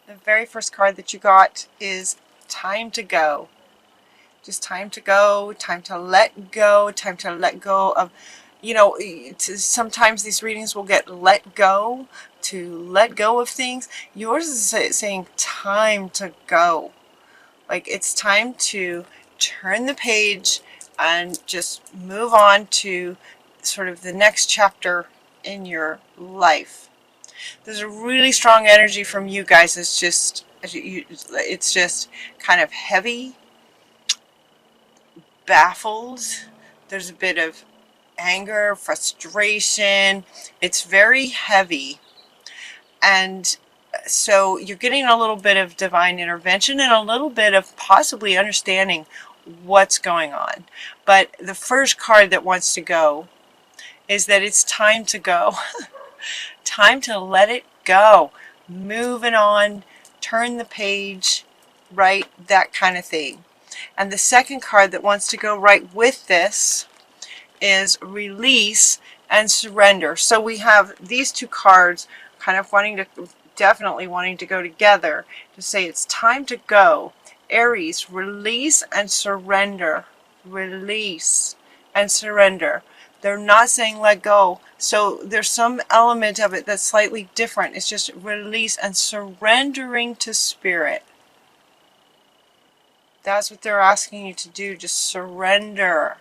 The very first card that you got is time to go. Just time to go, time to let go, time to let go of, sometimes these readings will get let go, to let go of things. Yours is saying time to go. Like it's time to turn the page and just move on to sort of the next chapter in your life. There's a really strong energy from you guys. It's just kind of heavy, baffled. There's a bit of anger, frustration. It's very heavy. And so you're getting a little bit of divine intervention and a little bit of possibly understanding what's going on. But the first card that wants to go is that it's time to go. Time to let it go. Moving on, turn the page, right? That kind of thing. And the second card that wants to go right with this is release and surrender. So we have these two cards kind of definitely wanting to go together to say it's time to go. Aries, release and surrender. Release and surrender. They're not saying let go. So there's some element of it that's slightly different. It's just release and surrendering to spirit. That's what they're asking you to do. Just surrender.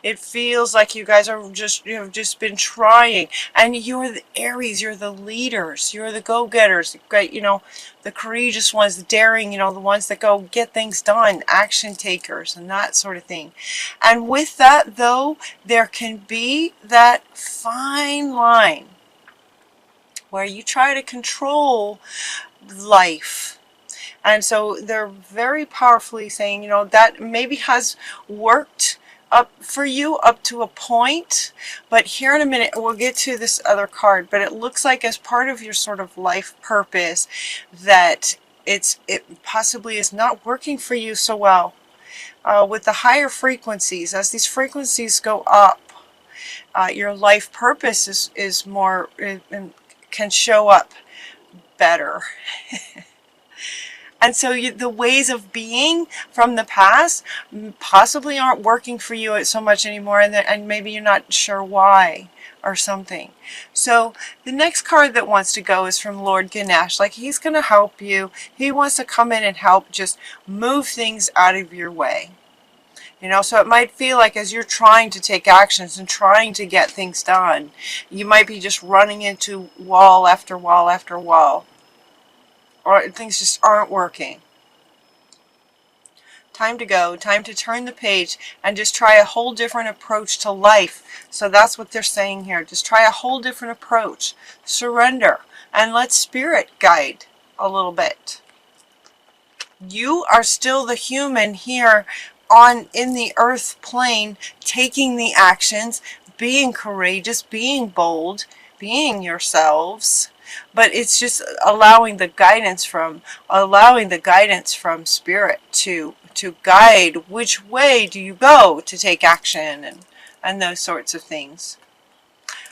It feels like you guys are you've just been trying, and you're the Aries, you're the leaders, you're the go-getters, the courageous ones, the daring, the ones that go get things done, action takers, and that sort of thing. And with that, though, there can be that fine line where you try to control life. And so they're very powerfully saying, that maybe has worked up for you up to a point, but here in a minute we'll get to this other card. But it looks like as part of your sort of life purpose that it possibly is not working for you so well. With the higher frequencies, as these frequencies go up, your life purpose is more, can show up better. And so the ways of being from the past possibly aren't working for you so much anymore, and maybe you're not sure why or something. So the next card that wants to go is from Lord Ganesh. Like he's going to help you. He wants to come in and help just move things out of your way. So it might feel like as you're trying to take actions and trying to get things done, you might be just running into wall after wall after wall. Or things just aren't working. Time to go, time to turn the page and just try a whole different approach to life. So that's what they're saying here. Just try a whole different approach. Surrender and let spirit guide a little bit. You are still the human here in the earth plane, taking the actions, being courageous, being bold, being yourselves. But it's just allowing the guidance from spirit to guide which way do you go to take action and those sorts of things.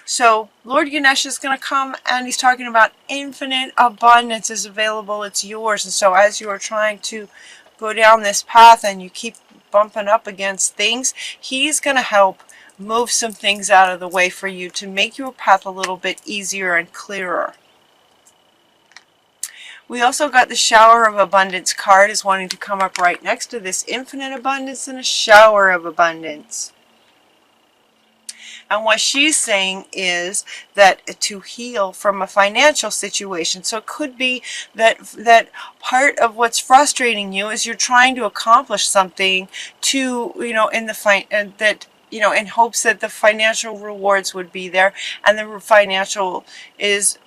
So Lord Ganesh is going to come and he's talking about infinite abundance is available. It's yours. And so as you are trying to go down this path and you keep bumping up against things, he's going to help move some things out of the way for you to make your path a little bit easier and clearer. We also got the Shower of Abundance card is wanting to come up right next to this infinite abundance and a shower of abundance. And what she's saying is that to heal from a financial situation. So it could be that part of what's frustrating you is you're trying to accomplish something to, in hopes that the financial rewards would be there, and the financial is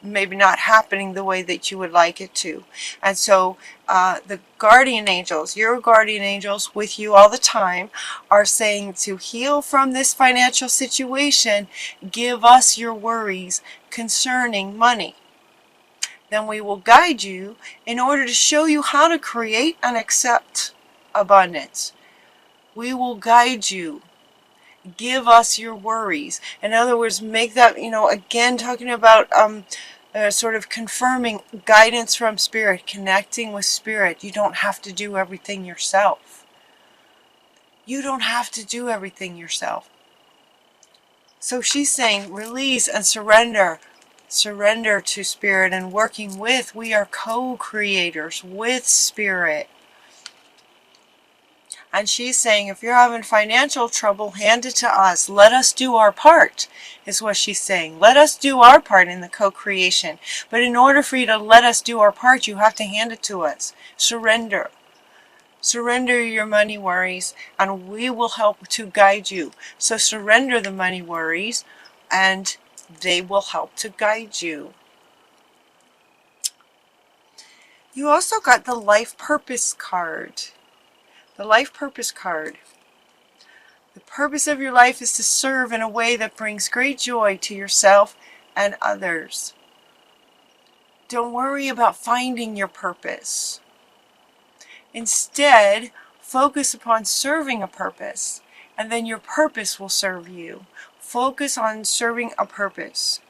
maybe not happening the way that you would like it to. And so the guardian angels, your guardian angels with you all the time, are saying to heal from this financial situation, give us your worries concerning money. Then we will guide you in order to show you how to create and accept abundance. We will guide you. Give us your worries. In other words, make that, again, talking about sort of confirming guidance from Spirit, connecting with Spirit. You don't have to do everything yourself. You don't have to do everything yourself. So she's saying release and surrender. Surrender to Spirit and working with. We are co-creators with Spirit. And she's saying, if you're having financial trouble, hand it to us. Let us do our part, is what she's saying. Let us do our part in the co-creation. But in order for you to let us do our part, you have to hand it to us. Surrender. Surrender your money worries, and we will help to guide you. So surrender the money worries, and they will help to guide you. You also got the life purpose card. The life purpose card. The purpose of your life is to serve in a way that brings great joy to yourself and others. Don't worry about finding your purpose. Instead, focus upon serving a purpose, and then your purpose will serve you. Focus on serving a purpose.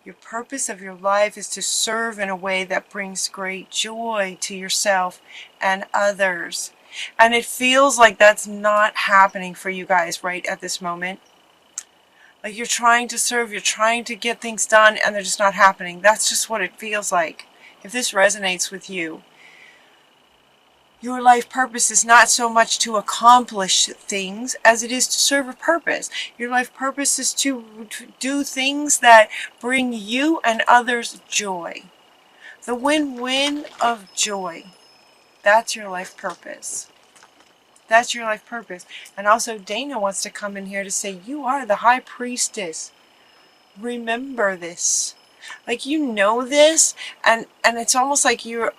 Your purpose of your life is to serve in a way that brings great joy to yourself and others. And it feels like that's not happening for you guys right at this moment. Like you're trying to serve, you're trying to get things done, and they're just not happening. That's just what it feels like. If this resonates with you, your life purpose is not so much to accomplish things as it is to serve a purpose. Your life purpose is to do things that bring you and others joy. The win-win of joy. That's your life purpose. That's your life purpose. And also Dana wants to come in here to say, you are the high priestess. Remember this. Like you know this, and it's almost like you're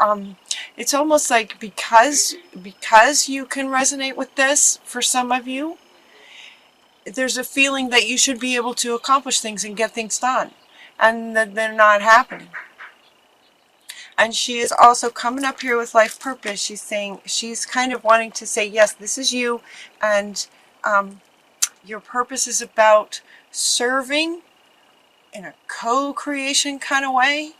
it's almost like because you can resonate with this for some of you, there's a feeling that you should be able to accomplish things and get things done, and that they're not happening. And she is also coming up here with life purpose. She's saying, she's kind of wanting to say, yes, this is you, and your purpose is about serving in a co-creation kind of way,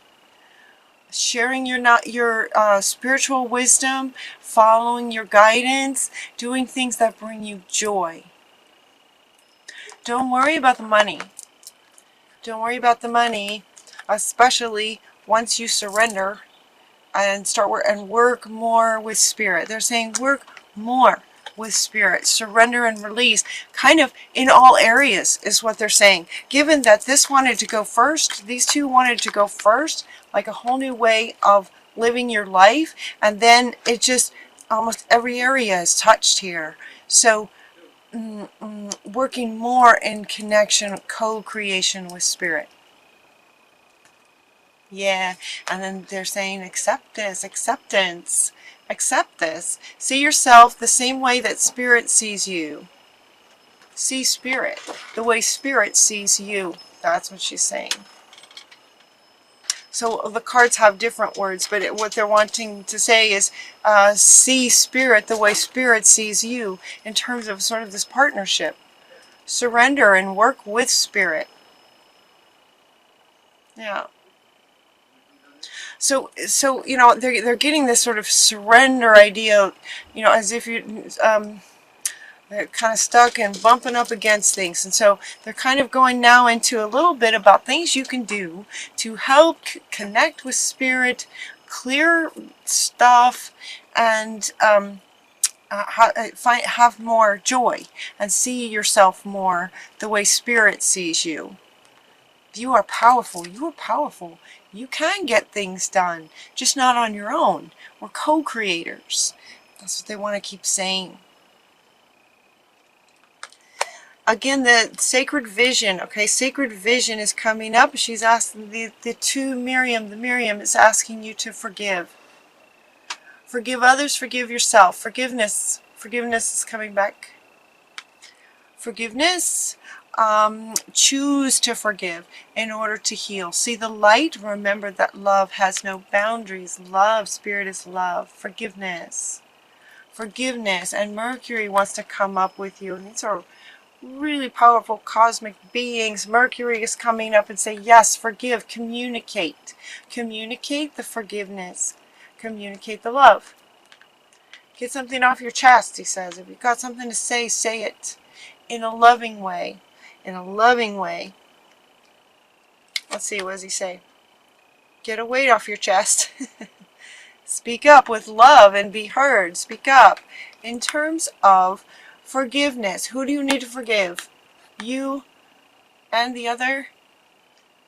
sharing your spiritual wisdom, following your guidance, doing things that bring you joy. Don't worry about the money. Don't worry about the money, especially once you surrender and work more with Spirit. They're saying work more with Spirit. Surrender and release, kind of in all areas is what they're saying. Given that this wanted to go first, these two wanted to go first, like a whole new way of living your life, and then it just, almost every area is touched here. So working more in connection, co-creation with Spirit. Yeah, and then they're saying accept this, acceptance, accept this. See yourself the same way that Spirit sees you. See Spirit the way Spirit sees you. That's what she's saying. So the cards have different words, but what they're wanting to say is see Spirit the way Spirit sees you in terms of sort of this partnership. Surrender and work with Spirit. Yeah. So you know, they're getting this sort of surrender idea, you know, as if you they're kind of stuck and bumping up against things. And so they're kind of going now into a little bit about things you can do to help connect with Spirit, clear stuff, and have more joy and see yourself more the way Spirit sees you. You are powerful. You are powerful. You can get things done, just not on your own. We're co-creators. That's what they want to keep saying. Again, the sacred vision. Okay, sacred vision is coming up. She's asking the Miriam is asking you to forgive. Forgive others, forgive yourself. Forgiveness. Forgiveness is coming back. Forgiveness. Choose to forgive in order to heal. See the light. Remember that love has no boundaries. Love, Spirit is love. Forgiveness. Forgiveness. And Mercury wants to come up with you. And these are really powerful cosmic beings. Mercury is coming up and say, yes, forgive, communicate. Communicate the forgiveness. Communicate the love. Get something off your chest, he says. If you've got something to say, say it in a loving way. In a loving way. Let's see, what does he say? Get a weight off your chest. Speak up with love and be heard. Speak up. In terms of forgiveness, who do you need to forgive? You and the other?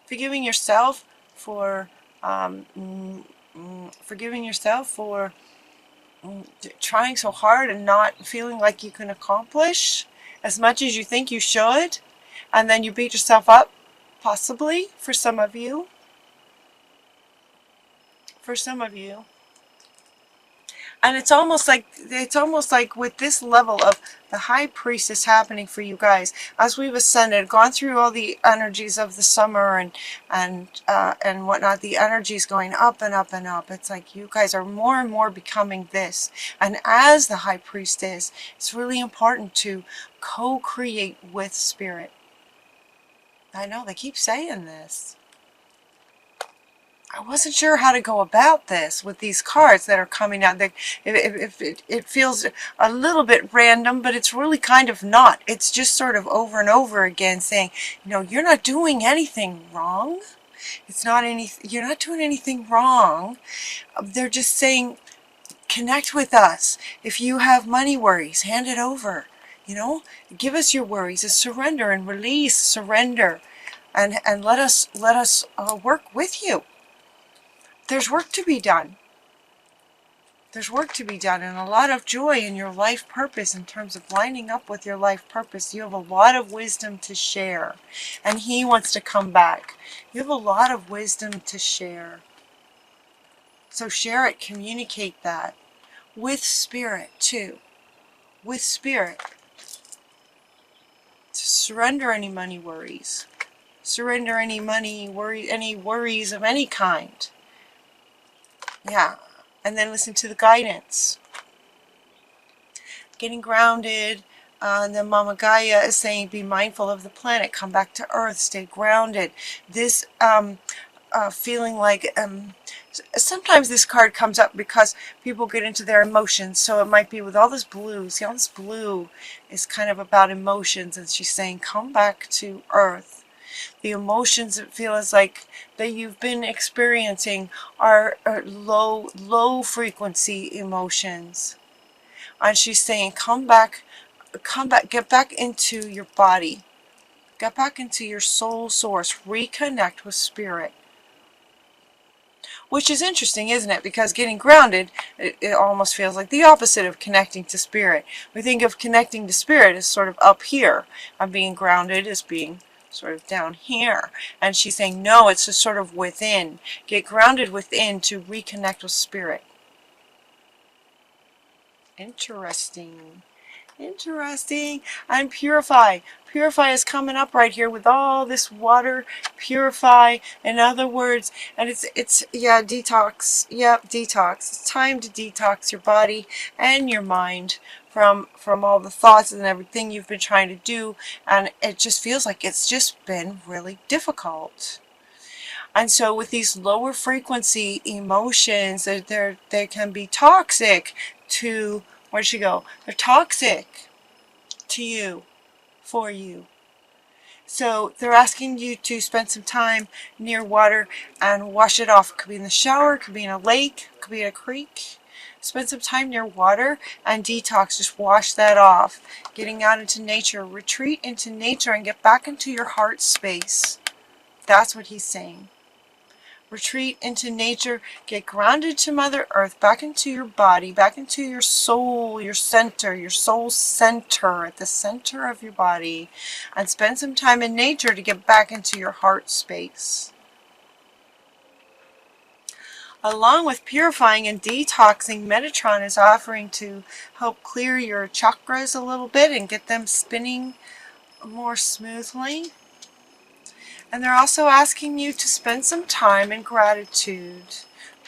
Forgiving yourself for forgiving yourself for trying so hard and not feeling like you can accomplish as much as you think you should, and then you beat yourself up, possibly, for some of you. For some of you. And it's almost like with this level of the high priestess happening for you guys, as we've ascended, gone through all the energies of the summer and whatnot, the energies going up and up and up. It's like you guys are more and more becoming this. And as the high priestess, it's really important to co-create with spirit. I know they keep saying this. I wasn't sure how to go about this with these cards that are coming out. It feels a little bit random, but it's really kind of not. It's just sort of over and over again saying, you know, you're not doing anything wrong. You're not doing anything wrong. They're just saying, connect with us. If you have money worries, hand it over. You know, give us your worries. Surrender and release, surrender, and let us work with you. There's work to be done. There's work to be done, and a lot of joy in your life purpose in terms of lining up with your life purpose. You have a lot of wisdom to share, and he wants to come back. You have a lot of wisdom to share. So share it, communicate that with spirit too. With spirit. To surrender any money worries. Surrender any any worries of any kind. Yeah. And then listen to the guidance. Getting grounded. Then Mama Gaia is saying, be mindful of the planet. Come back to Earth. Stay grounded. This feeling like... sometimes this card comes up because people get into their emotions. So it might be with all this blue. See, all this blue is kind of about emotions. And she's saying, come back to Earth. The emotions that feel as like that you've been experiencing are low frequency emotions. And she's saying, come back, get back into your body. Get back into your soul source. Reconnect with spirit. Which is interesting, isn't it? Because getting grounded, it almost feels like the opposite of connecting to spirit. We think of connecting to spirit as sort of up here, and being grounded as being sort of down here. And she's saying, no, it's just sort of within. Get grounded within to reconnect with spirit. Interesting. Interesting. And purify. Purify is coming up right here with all this water. Purify, in other words, and it's yeah, detox. Yep, detox. It's time to detox your body and your mind from all the thoughts and everything you've been trying to do, and it just feels like it's just been really difficult. And so with these lower frequency emotions, they can be toxic to, where'd she go? They're toxic to you, for you. So they're asking you to spend some time near water and wash it off. It could be in the shower, it could be in a lake, it could be in a creek. Spend some time near water and detox. Just wash that off. Getting out into nature. Retreat into nature and get back into your heart space. That's what he's saying. Retreat into nature, get grounded to Mother Earth, back into your body, back into your soul, your center, your soul center, at the center of your body, and spend some time in nature to get back into your heart space. Along with purifying and detoxing, Metatron is offering to help clear your chakras a little bit and get them spinning more smoothly. And they're also asking you to spend some time in gratitude.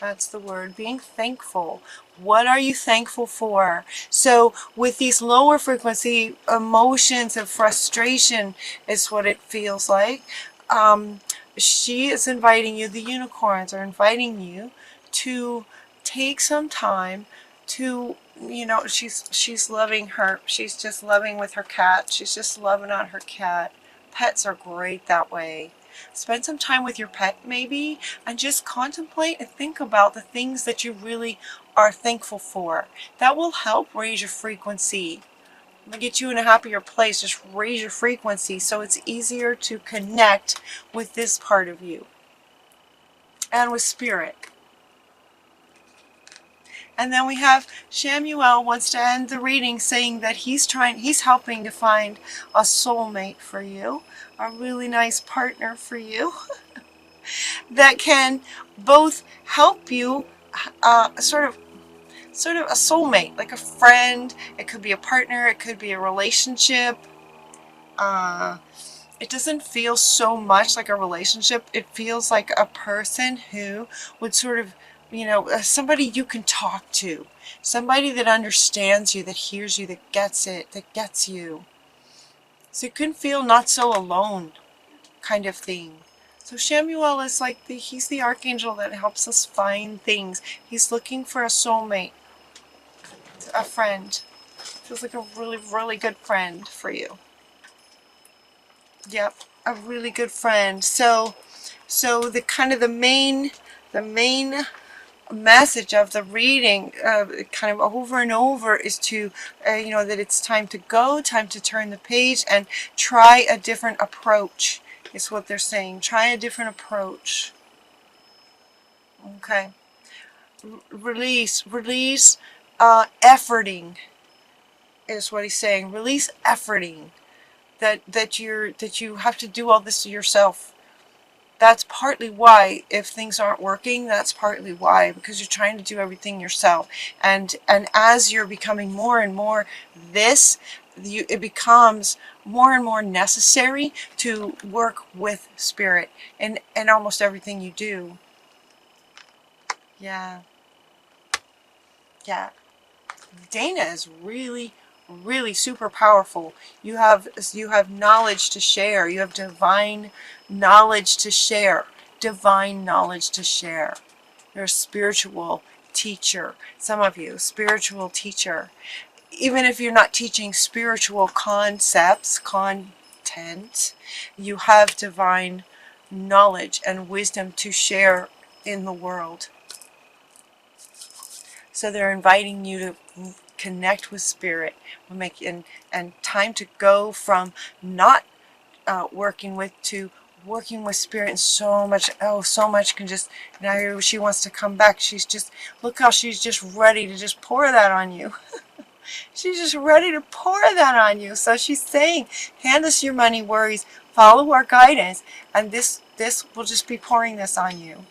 That's the word, being thankful. What are you thankful for? So with these lower frequency emotions of frustration is what it feels like. She is inviting you, the unicorns are inviting you to take some time to, you know, she's loving her, she's just loving with her cat, she's just loving on her cat. Pets are great that way. Spend some time with your pet maybe and just contemplate and think about the things that you really are thankful for. That will help raise your frequency. Get you in a happier place. Just raise your frequency so it's easier to connect with this part of you and with spirit. And then we have Shamuel wants to end the reading saying that he's helping to find a soulmate for you, a really nice partner for you that can both help you, sort of a soulmate, like a friend. It could be a partner, it could be a relationship. It doesn't feel so much like a relationship. It feels like a person who would sort of, you know, somebody you can talk to. Somebody that understands you, that hears you, that gets it, that gets you. So you can feel not so alone kind of thing. So Shamuel is like he's the archangel that helps us find things. He's looking for a soulmate, a friend. Feels like a really, really good friend for you. Yep, a really good friend. So the kind of the main message of the reading, kind of over and over, is to, you know, that it's time to go, time to turn the page and try a different approach, is what they're saying. Try a different approach. Okay. Release, efforting is what he's saying. Release efforting. That you have to do all this yourself. That's partly why, if things aren't working, that's partly why, because you're trying to do everything yourself. And as you're becoming more and more this, it becomes more and more necessary to work with spirit in almost everything you do. Yeah. Yeah. Dana is really, really super powerful. You have knowledge to share. You have divine knowledge to share. Divine knowledge to share. You're a spiritual teacher. Some of you, spiritual teacher. Even if you're not teaching spiritual concepts, content, you have divine knowledge and wisdom to share in the world. So they're inviting you to connect with spirit, and time to go from not working with to working with spirit. And so much can just, now she wants to come back. She's just, look how she's just ready to just pour that on you. She's just ready to pour that on you. So she's saying, hand us your money worries, follow our guidance, and this will just be pouring this on you.